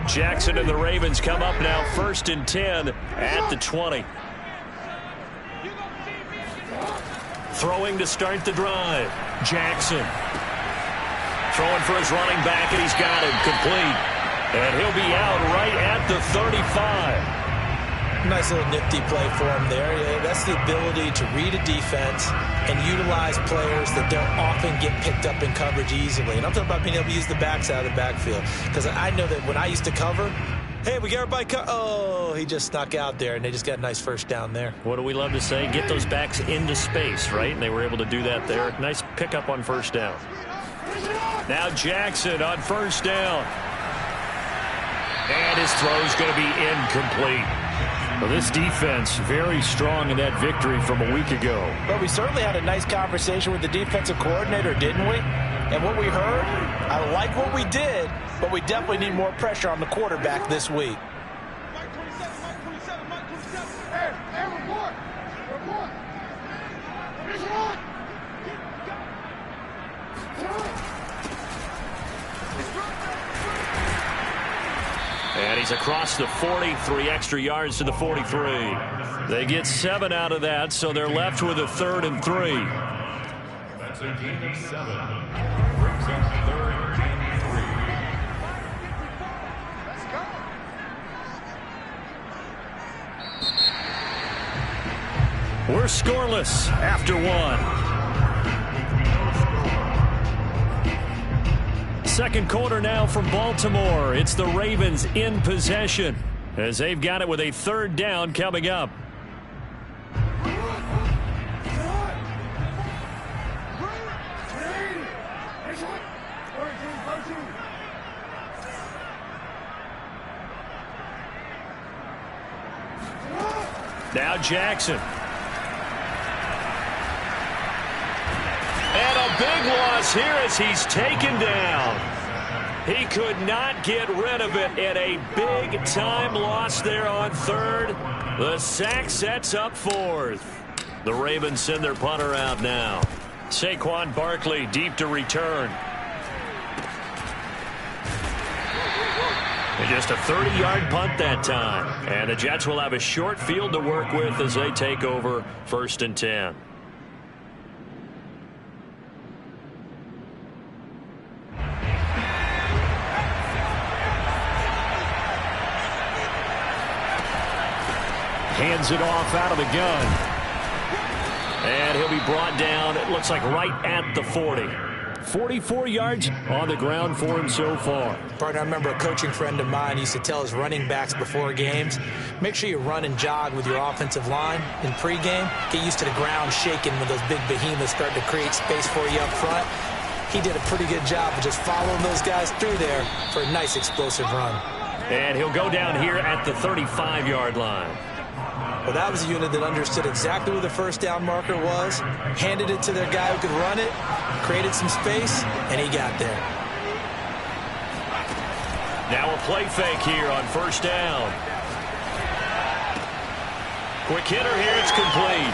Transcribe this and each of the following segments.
Jackson and the Ravens come up now 1st and 10 at the 20. Throwing to start the drive. Jackson. Throwing for his running back, and he's got him complete. And he'll be out right at the 35. Nice little nifty play for him there. Yeah, that's the ability to read a defense and utilize players that don't often get picked up in coverage easily. And I'm talking about being able to use the backs out of the backfield. Because I know that when I used to cover, hey, we got everybody oh, he just snuck out there, and they just got a nice first down there. What do we love to say? Get those backs into space, right? And they were able to do that there. Nice pickup on first down. Now Jackson on first down. And his throw's going to be incomplete. Well, this defense very strong in that victory from a week ago. But we certainly had a nice conversation with the defensive coordinator, didn't we? And what we heard, I like what we did, but we definitely need more pressure on the quarterback this week. And he's across the 40, 3 extra yards to the 43. They get 7 out of that, so they're left with a 3rd and 3. That's a gain of 7. Brings up 3rd and 3. We're scoreless after 1. Second quarter now from Baltimore. It's the Ravens in possession as they've got it with a 3rd down coming up. Now Jackson. And a big loss here as he's taken down. He could not get rid of it, and a big-time loss there on 3rd. The sack sets up 4th. The Ravens send their punter out now. Saquon Barkley deep to return. And just a 30-yard punt that time. And the Jets will have a short field to work with as they take over 1st and 10. Hands it off out of the gun. And he'll be brought down, it looks like right at the 40. 44 yards on the ground for him so far. Partner, I remember a coaching friend of mine used to tell his running backs before games, make sure you run and jog with your offensive line in pregame. Get used to the ground shaking when those big behemoths start to create space for you up front. He did a pretty good job of just following those guys through there for a nice explosive run. And he'll go down here at the 35-yard line. Well, that was a unit that understood exactly where the first down marker was, handed it to their guy who could run it, created some space, and he got there. Now a play fake here on first down. Quick hitter here, it's complete.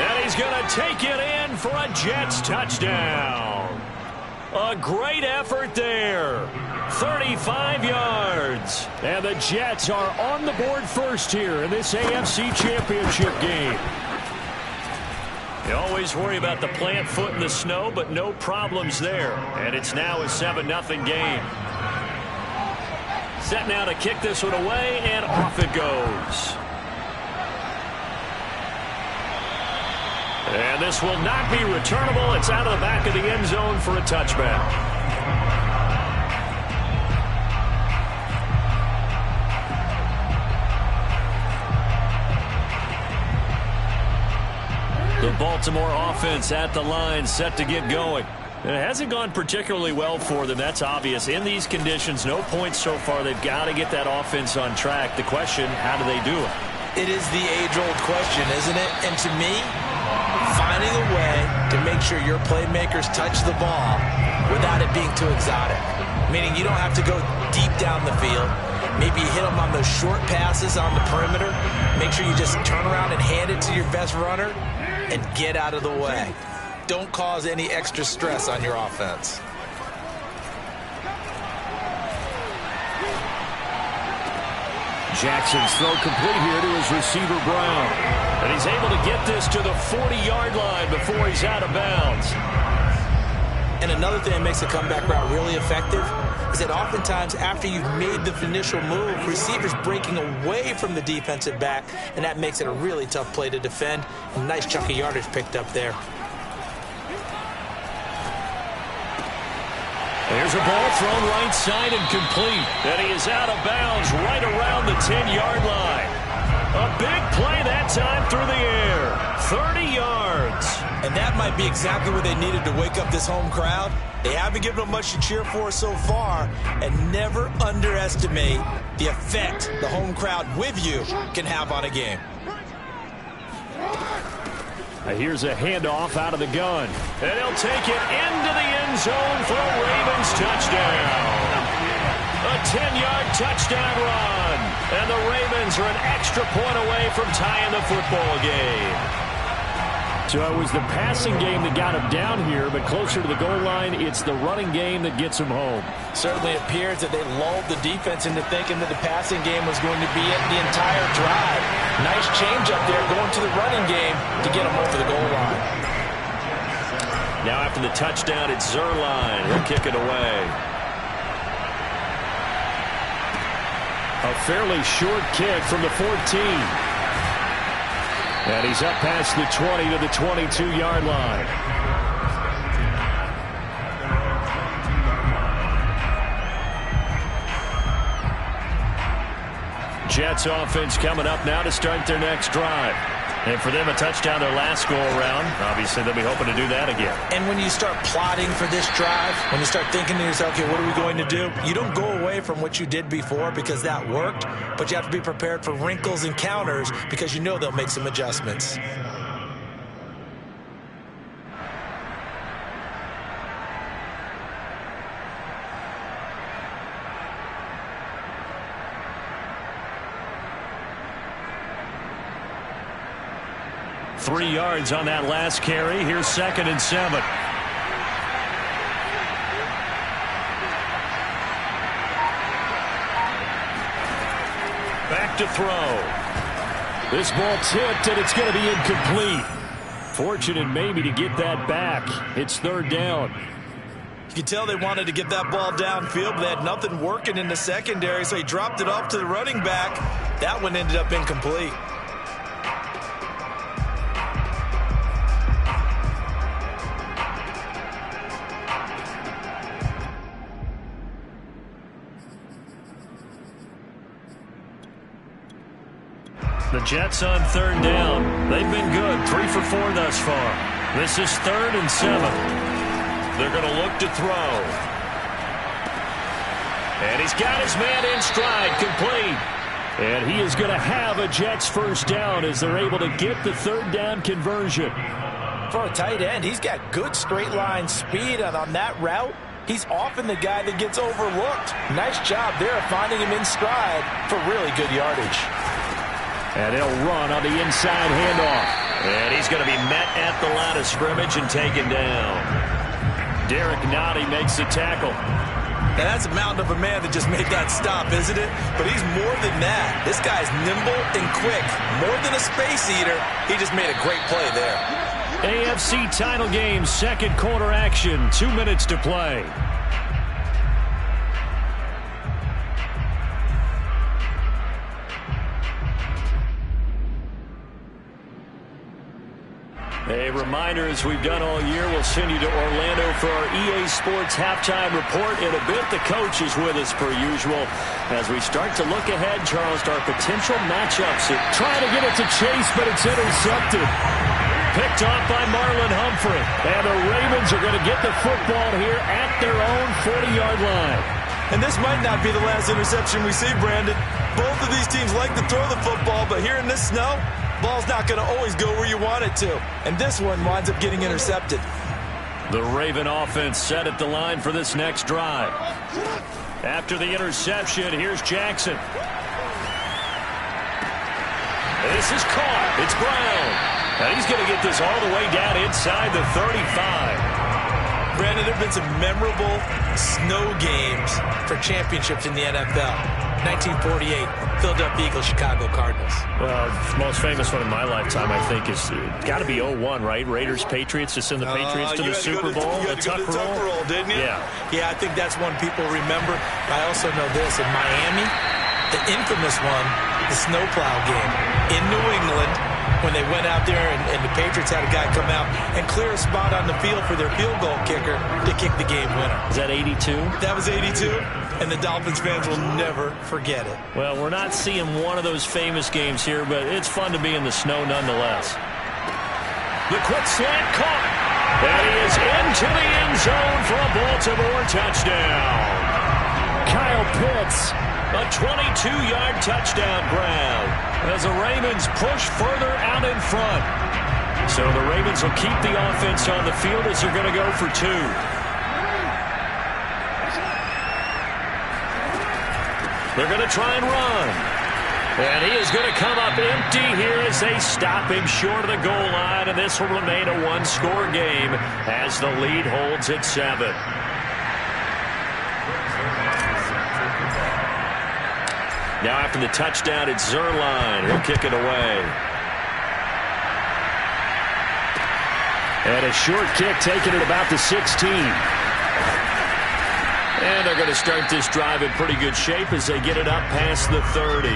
And he's going to take it in for a Jets touchdown. A great effort there. 35 yards. And the Jets are on the board first here in this AFC Championship game. You always worry about the plant foot in the snow, but no problems there. And it's now a 7-0 game. Set now to kick this one away, and off it goes. And this will not be returnable. It's out of the back of the end zone for a touchback. The Baltimore offense at the line, set to get going. It hasn't gone particularly well for them. That's obvious. In these conditions, no points so far. They've got to get that offense on track. The question, how do they do it? It is the age-old question, isn't it? And to me, finding a way to make sure your playmakers touch the ball without it being too exotic. Meaning you don't have to go deep down the field. Maybe you hit them on those short passes on the perimeter. Make sure you just turn around and hand it to your best runner and get out of the way. Don't cause any extra stress on your offense. Jackson's throw complete here to his receiver, Brown. And he's able to get this to the 40-yard line before he's out of bounds. And another thing that makes a comeback route really effective is that oftentimes after you've made the initial move, receivers breaking away from the defensive back, and that makes it a really tough play to defend. A nice chunk of yardage picked up there. There's a ball thrown right side and complete. And he is out of bounds right around the 10-yard line. A big play that time through the air. 30 yards. And that might be exactly what they needed to wake up this home crowd. They haven't given them much to cheer for so far. And never underestimate the effect the home crowd with you can have on a game. Here's a handoff out of the gun. And he'll take it into the end zone for a Ravens touchdown. A 10-yard touchdown run. And the Ravens are an extra point away from tying the football game. So it was the passing game that got him down here, but closer to the goal line, it's the running game that gets him home. Certainly appears that they lulled the defense into thinking that the passing game was going to be it the entire drive. Nice change up there going to the running game to get him over the goal line. Now after the touchdown, it's Zuerlein. He'll kick it away. A fairly short kick from the 14. And he's up past the 20 to the 22-yard line. Jets offense coming up now to start their next drive. And for them, a touchdown their last go-around. Obviously, they'll be hoping to do that again. And when you start plotting for this drive, when you start thinking to yourself, okay, what are we going to do? You don't go away from what you did before because that worked, but you have to be prepared for wrinkles and counters because you know they'll make some adjustments. Three yards on that last carry. Here's 2nd and 7. Back to throw. This ball tipped, and it's going to be incomplete. Fortunate maybe to get that back. It's 3rd down. You can tell they wanted to get that ball downfield, but they had nothing working in the secondary, so he dropped it off to the running back. That one ended up incomplete. The Jets on 3rd down. They've been good, 3 for 4 thus far. This is 3rd and 7. They're going to look to throw. And he's got his man in stride, complete. And he is going to have a Jets first down as they're able to get the 3rd down conversion. For a tight end, he's got good straight line speed, and on that route, he's often the guy that gets overlooked. Nice job there of finding him in stride for really good yardage. And he'll run on the inside handoff. And he's going to be met at the line of scrimmage and taken down. Derek Nottie makes the tackle. Now that's a mountain of a man that just made that stop, isn't it? But he's more than that. This guy's nimble and quick. More than a space eater. He just made a great play there. AFC title game, 2nd quarter action. 2 minutes to play. A reminder, as we've done all year, we'll send you to Orlando for our EA Sports halftime report. In a bit, the coach is with us per usual. As we start to look ahead, Charles, to our potential matchups. Trying to get it to Chase, but it's intercepted. Picked off by Marlon Humphrey. And the Ravens are going to get the football here at their own 40-yard line. And this might not be the last interception we see, Brandon. Both of these teams like to throw the football, but here in this snow, ball's not going to always go where you want it to. And this one winds up getting intercepted. The Raven offense set at the line for this next drive. After the interception, here's Jackson. This is caught. It's Brown. And he's going to get this all the way down inside the 35. Brandon, there have been some memorable snow games for championships in the NFL. 1948, Philadelphia Eagles, Chicago Cardinals. Well, the most famous one in my lifetime, I think, is got to be 0-1, right? Raiders, Patriots, to send the Patriots to the Super Bowl. You had to go to the Tuck Roll, didn't you? Yeah, I think that's one people remember. I also know this. In Miami, the infamous one, the snowplow game in New England, when they went out there and the Patriots had a guy come out and clear a spot on the field for their field goal kicker to kick the game winner. Is that 82? That was 82, and the Dolphins fans will never forget it. Well, we're not seeing one of those famous games here, but it's fun to be in the snow nonetheless. The quick slant caught, and he is into the end zone for a Baltimore touchdown. Kyle Pitts, a 22-yard touchdown grab as the Ravens push further out in front. So the Ravens will keep the offense on the field as they're going to go for 2. They're going to try and run. And he is going to come up empty here as they stop him short of the goal line. And this will remain a one-score game as the lead holds at 7. Now after the touchdown, it's Zuerlein. He'll kick it away. And a short kick taken at about the 16. And they're going to start this drive in pretty good shape as they get it up past the 30.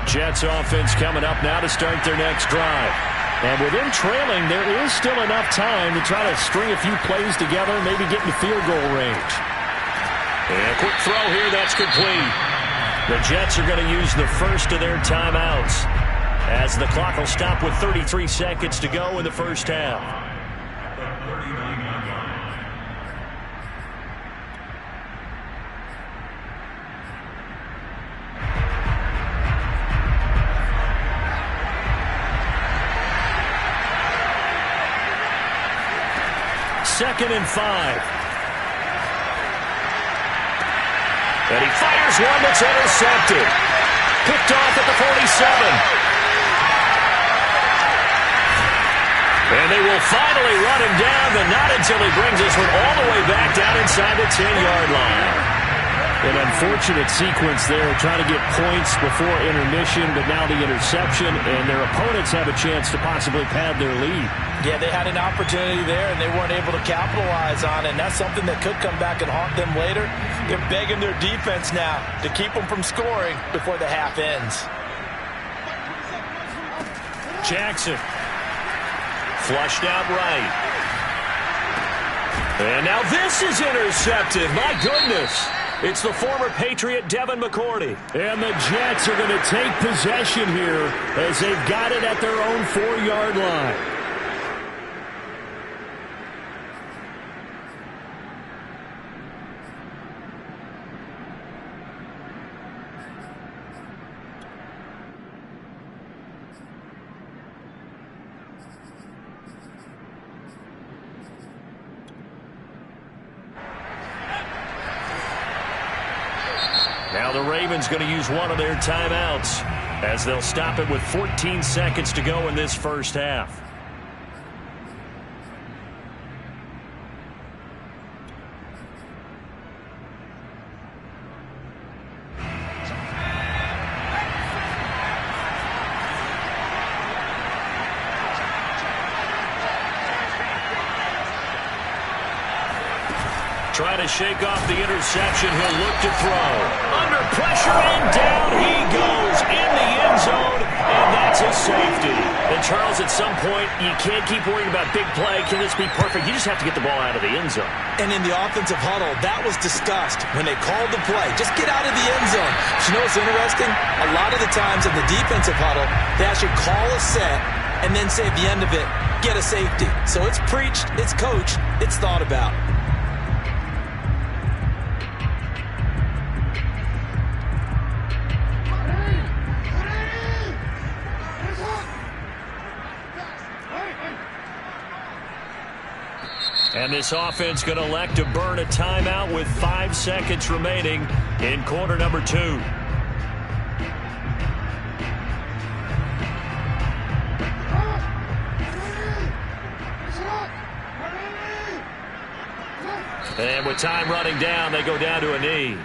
Jets offense coming up now to start their next drive. And with them trailing, there is still enough time to try to string a few plays together, maybe get in the field goal range. And a quick throw here, that's complete. The Jets are going to use the first of their timeouts as the clock will stop with 33 seconds to go in the first half. Second and 5. And he fires one that's intercepted. Picked off at the 47. And they will finally run him down, but not until he brings this one all the way back down inside the 10-yard line. An unfortunate sequence there, trying to get points before intermission, but now the interception, and their opponents have a chance to possibly pad their lead. Yeah, they had an opportunity there, and they weren't able to capitalize on it, and that's something that could come back and haunt them later. They're begging their defense now to keep them from scoring before the half ends. Jackson. Flushed out right. And now this is intercepted. My goodness. It's the former Patriot Devin McCourty. And the Jets are going to take possession here as they've got it at their own 4-yard line. Now the Ravens going to use one of their timeouts as they'll stop it with 14 seconds to go in this first half. Trying to shake off the interception. He'll look to throw. Under pressure and down he goes in the end zone, and that's a safety. And Charles, at some point, you can't keep worrying about big play. Can this be perfect? You just have to get the ball out of the end zone. And in the offensive huddle, that was discussed when they called the play. Just get out of the end zone. But you know what's interesting? A lot of the times in the defensive huddle, they actually call a set and then say at the end of it, get a safety. So it's preached, it's coached, it's thought about. And this offense going to elect to burn a timeout with 5 seconds remaining in quarter number 2. And with time running down, they go down to a knee.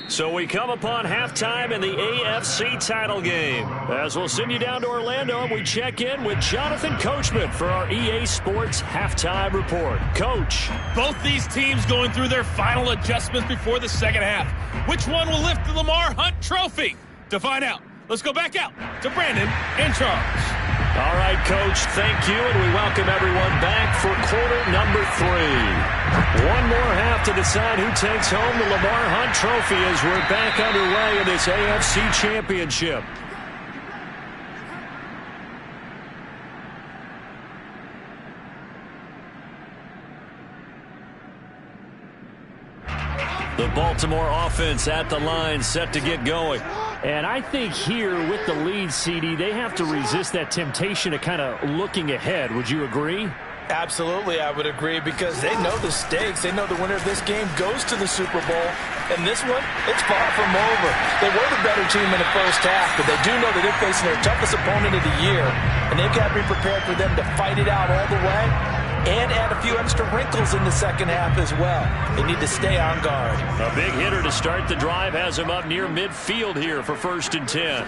So we come upon halftime in the AFC title game. As we'll send you down to Orlando, and we check in with Jonathan Coachman for our EA Sports Halftime Report. Coach. Both these teams going through their final adjustments before the second half. Which one will lift the Lamar Hunt Trophy? To find out, let's go back out to Brandon and Charles. All right, Coach, thank you, and we welcome everyone back for quarter number 3. One more half to decide who takes home the Lamar Hunt Trophy as we're back underway in this AFC Championship. The Baltimore offense at the line, set to get going. And I think here with the lead, CD, they have to resist that temptation of kind of looking ahead. Would you agree? Absolutely, I would agree, because they know the stakes. They know the winner of this game goes to the Super Bowl. And this one, it's far from over. They were the better team in the first half, but they do know that they're facing their toughest opponent of the year. And they've got to be prepared for them to fight it out all the way and add a few extra wrinkles in the second half as well. They need to stay on guard. A big hitter to start the drive has him up near midfield here for 1st and 10.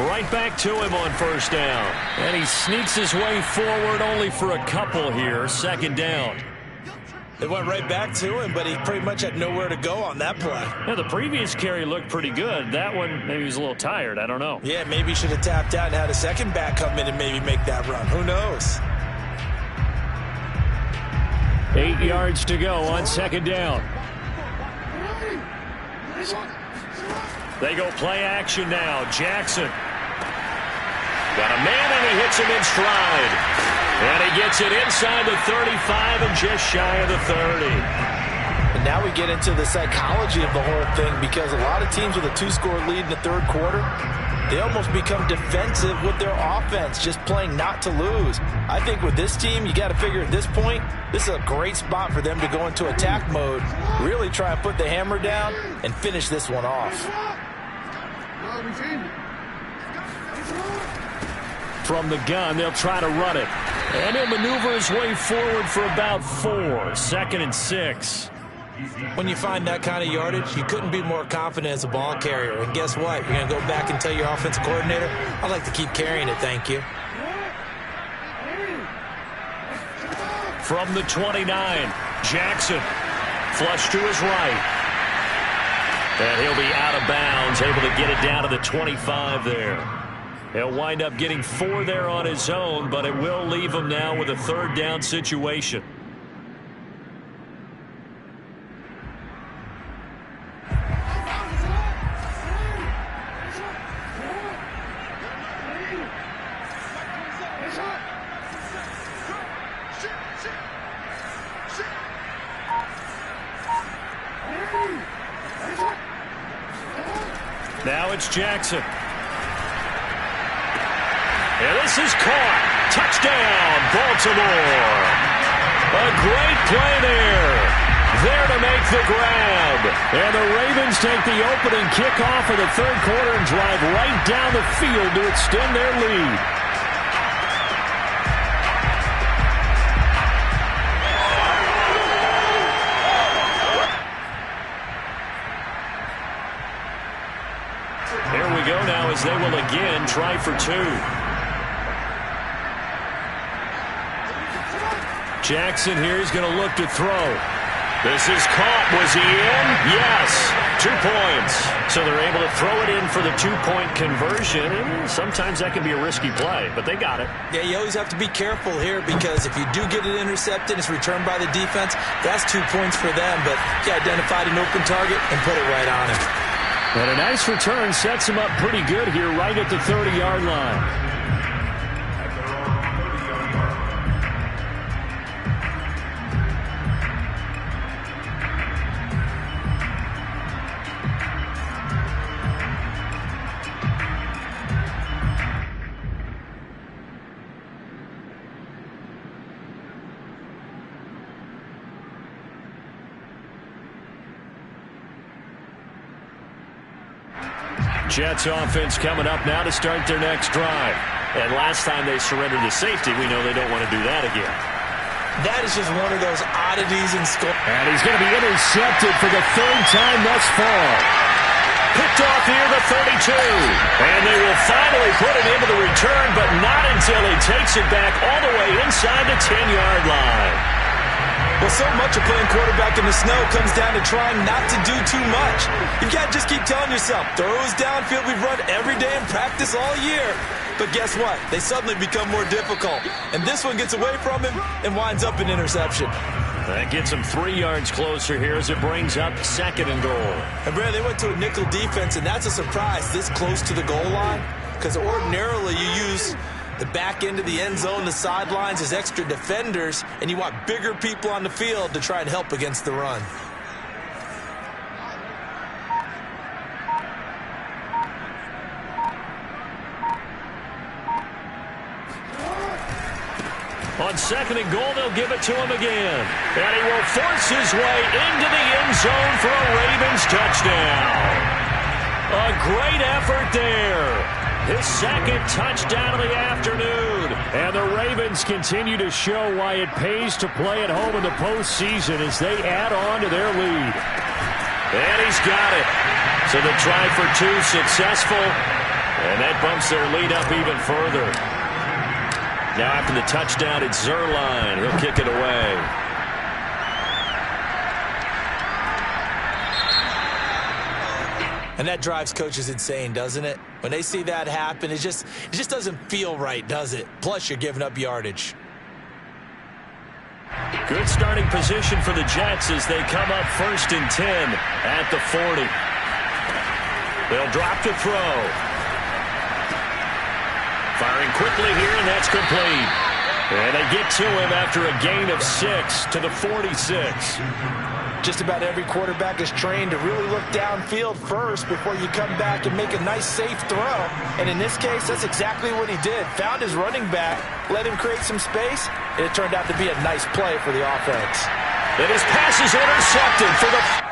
Right back to him on 1st down. And he sneaks his way forward only for a couple here. 2nd down. They went right back to him, but he pretty much had nowhere to go on that play. Yeah, the previous carry looked pretty good. That one, maybe he was a little tired. I don't know. Yeah, maybe he should have tapped out and had a second back come in and maybe make that run. Who knows? 8 yards to go on 2nd down. They go play action now. Jackson. Got a man, and he hits him in stride. And he gets it inside the 35 and just shy of the 30. And now we get into the psychology of the whole thing, because a lot of teams with a 2-score lead in the third quarter, they almost become defensive with their offense, just playing not to lose. I think with this team, you got to figure at this point, this is a great spot for them to go into attack mode, really try and put the hammer down and finish this one off. From the gun, they'll try to run it. And he'll maneuver his way forward for about 4. 2nd and 6. When you find that kind of yardage, you couldn't be more confident as a ball carrier. And guess what? You're going to go back and tell your offensive coordinator, I'd like to keep carrying it, thank you. From the 29, Jackson. Flush to his right. And he'll be out of bounds, able to get it down to the 25 there. He'll wind up getting 4 there on his own, but it will leave him now with a 3rd down situation. Now it's Jackson. And this is caught. Touchdown, Baltimore. A great play there. There to make the grab. And the Ravens take the opening kickoff of the third quarter and drive right down the field to extend their lead. Here we go now as they will again try for 2. Jackson here is going to look to throw. This is caught. Was he in? Yes. 2 points. So they're able to throw it in for the 2-point conversion. And sometimes that can be a risky play, but they got it. Yeah, you always have to be careful here, because if you do get it intercepted, it's returned by the defense, that's 2 points for them. But he identified an open target and put it right on him. And a nice return sets him up pretty good here right at the 30-yard line. Jets offense coming up now to start their next drive. And last time they surrendered to safety, we know they don't want to do that again. That is just one of those oddities in school. And he's going to be intercepted for the third time thus far. Picked off near the 32. And they will finally put it into the return, but not until he takes it back all the way inside the 10-yard line. Well, so much of playing quarterback in the snow comes down to trying not to do too much. You can't just keep telling yourself, throws downfield we've run every day in practice all year. But guess what? They suddenly become more difficult. And this one gets away from him and winds up an interception. That gets him 3 yards closer here as it brings up 2nd and goal. And Brad, they went to a nickel defense, and that's a surprise this close to the goal line. Because ordinarily you use the back end of the end zone, the sidelines as extra defenders, and you want bigger people on the field to try and help against the run. On 2nd and goal, they'll give it to him again. And he will force his way into the end zone for a Ravens touchdown. A great effort there. His 2nd touchdown of the afternoon. And the Ravens continue to show why it pays to play at home in the postseason as they add on to their lead. And he's got it. So the try for 2 successful. And that bumps their lead up even further. Now after the touchdown, it's Zuerlein. He'll kick it away. And that drives coaches insane, doesn't it? When they see that happen, it just doesn't feel right, does it? Plus, you're giving up yardage. Good starting position for the Jets as they come up 1st and 10 at the 40. They'll drop to throw. Firing quickly here, and that's complete. And they get to him after a gain of 6 to the 46. Just about every quarterback is trained to really look downfield first before you come back and make a nice, safe throw. And in this case, that's exactly what he did. Found his running back, let him create some space, and it turned out to be a nice play for the offense. And his pass is intercepted for the